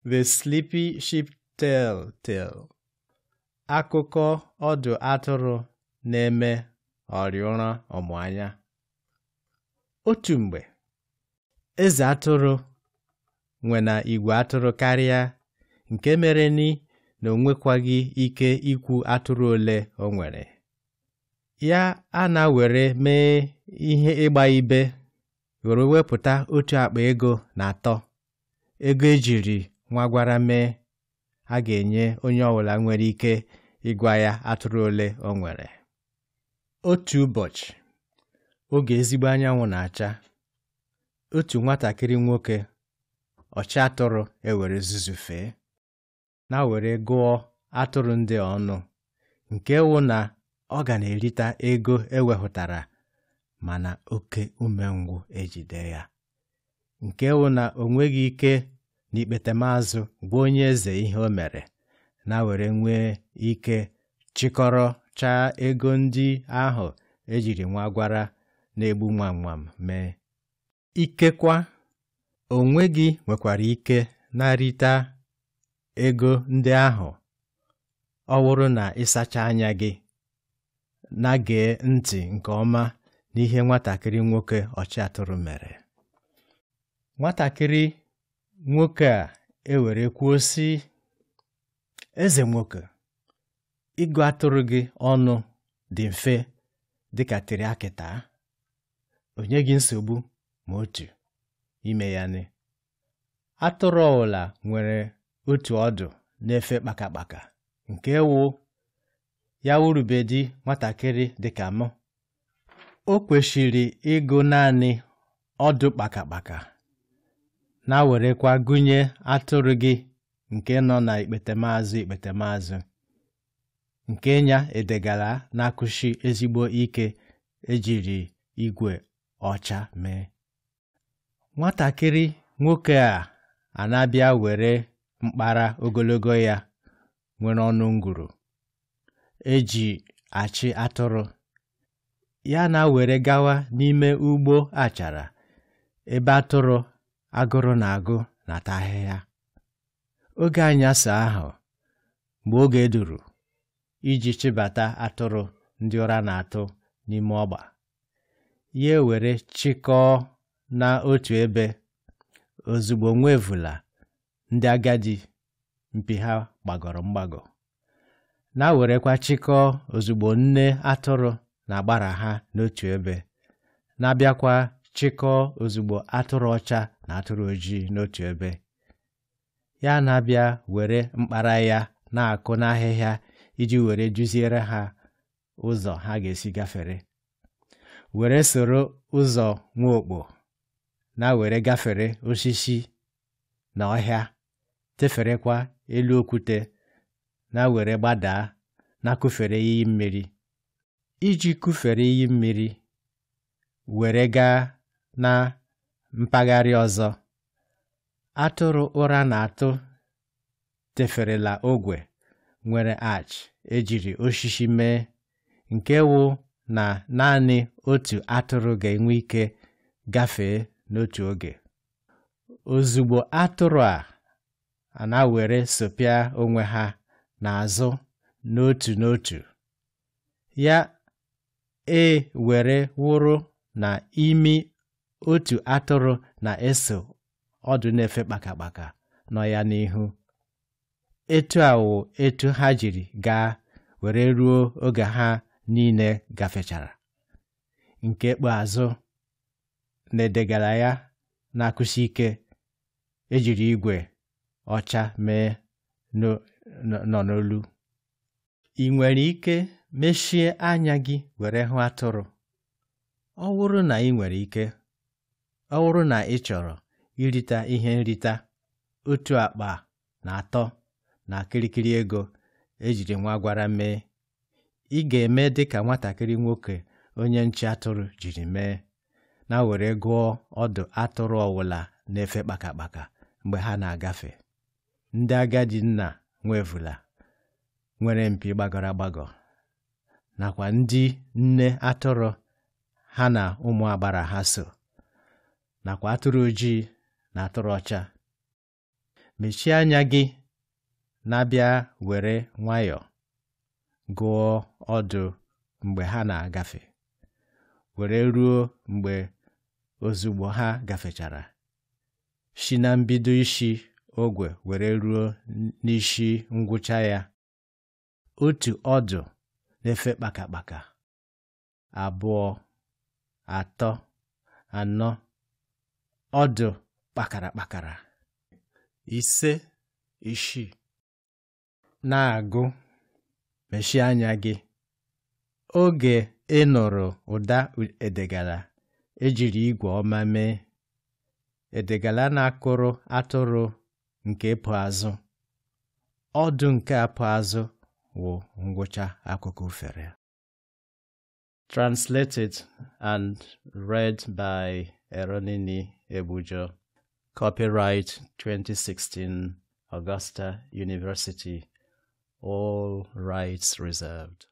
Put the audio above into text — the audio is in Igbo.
The Sleepy Sheep Tale. Akụkọ ọdụ atụrụ na-eme ọrịụra ọmụanya. Otu mgbe, eze atụrụ nwe na igwe atụrụ karịa, nke mere na o nwekwaghị ike ikwu atụrụ ole o nwere. Ya na-were mee ihe ịgba ibe, were wepụta otu akpa ego na 3, ego ejiri nwagwara mee a ga-enye onye ọbụla nwere ike ịgwa ya atụrụ ole o nwere. Otu ụbọchị, oge ezigbo anyanwụ na-acha, otu nwatakịrị nwoke ọchị atụrụ ewere zuzufee na were gụọ atụrụ ndị ọnụ, nke wụ na ọ ga na-erita ego ewehụtara, mana oke umengwụ ejide ya, nke wụ na o nweghị ike n'ikpetemazụ gwa onye eze ihe o mere, na were nwee ike chịkọrọchaa ego ndị ahụ ejiri nwagwara na-egbu nwam mee. Ikekwa o nweghị nwekwara ike narịta ego ndị ahụ, ọ wụrụ na ịsacha anya gị na gee ntị nke ọma n'ihe nwatakịrị nwoke ọchị atụrụ mere. Nwatakịrị nwoke a ewere kwuo sị, eze nwoke, ịgụ atụrụ gị ọnụ dị mfe dịka tiri akịta, onye gị nsogbu ma otu ime ya ni. Atụrụ ọbụla nwere otu ọdụ na-efe kpakakpaka, nke wụ ya wurubedi nwatakịrị dịka mụ. O kwesịrị ịgụ naanị ọdụ kpakakpaka, na werekwa gụnye atụrụ gị nke nọ na ikpetemazụ, nke nya edegara na-akụshi ezigbo ike ejiri igwe ọcha mee. Nwatakịrị nwoke a na-abịa were mkpara ogologo ya nwere ọnụ nguru eji achị atụrụ, ya na were gawa n'ime ugbo achara ebe atụrụ agụrụ na-agụ na-ata ahịhịa. Oge anyasị ahụ, mgbe oge duru iji chịbata atụrụ ndị ụra na-atụ n'ime ọgba, ya were chịkọọ na otu ebe. Ozugbo nwevula ndị agadi mpi ha gbagọrọ mgbagọ, na werekwa chịkọọ ozugbo nne atụrụ na-agbara ha n'otu ebe, na-abịakwa chịkọọ ozugbo atụrụ ọcha na atụrụ ojii n'otu ebe. Ya na-abịa were mkpara ya na-akụ n'ahịhịa iji were duziere ha ụzọ ha ga-esi gafere, were soro ụzọ nwaokpo, na were gafere osisi na ọhịa, teferekwa elu okwute, na were gbadaa na kụfere iyi mmiri. Iji kụfere iyi mmiri were gaa na mpaghara ọzọ, atụrụ ụra na-atụ teferela ogwe nwere arch ejiri osisi mee, nke wụ na naanị otu atụrụ ga-enwe ike gafee n'otu oge. Ozugbo atụrụ a na-were sopịa onwe ha n'azụ n'otu, ya were wụrụ na imi otu atụrụ na-eso ọdụ na-efe kpakakpaka nọ ya n'ihu. Etu a wụ etu ha jiri gaa were ruo oge ha niile gafechara. Nke ikpeazụ na-edegara ya na-akụsi ike ejiri igwe ọcha mee nọ n'olu. Ị nwere ike mechie anya gị were hụ atụrụ? Ọ wụrụ na ị nwere ike, ọ wụrụ na ị chọrọ irita ihe nrita 1.3 na kirikiri ego ejiri nwagwara mee, ị ga-eme dịka nwatakịrị nwoke onye nche atụrụ jiri mee, na were gụọ ọdụ atụrụ ọwụla na-efe kpakakpaka mgbe ha na-agafe. Ndị agadi nna nwevula nwere mpi gbagọrọ agbagọ, nakwa ndị nne atụrụ ha na ụmụ agbara ha so, nakwa atụrụ ojii na atụrụ ọcha. Mechie anya gị na-abịa were nwayọọ gụọ ọdụ mgbe ha na-agafe, were ruo mgbe ozugbo ha gafechara. Si na mbido isi ogwe were ruo n'isi ngwụcha ya. Otu ọdụ na-efe kpakakpaka, 2, 3, 4, ọdụ kpakara, 5, 6. Na-agụ. Mechie anya gị. Oge ị nụrụ ụda edegala ejiri igwe ọma mee, edegala na-akụrụ atụrụ nke ịpụ azụ. Ọdụ nke apụ azụ wụ ngwụcha akụkọ ufere. Translated and read by Eronini Ebujo. Copyright 2016, Augusta University. All rights reserved.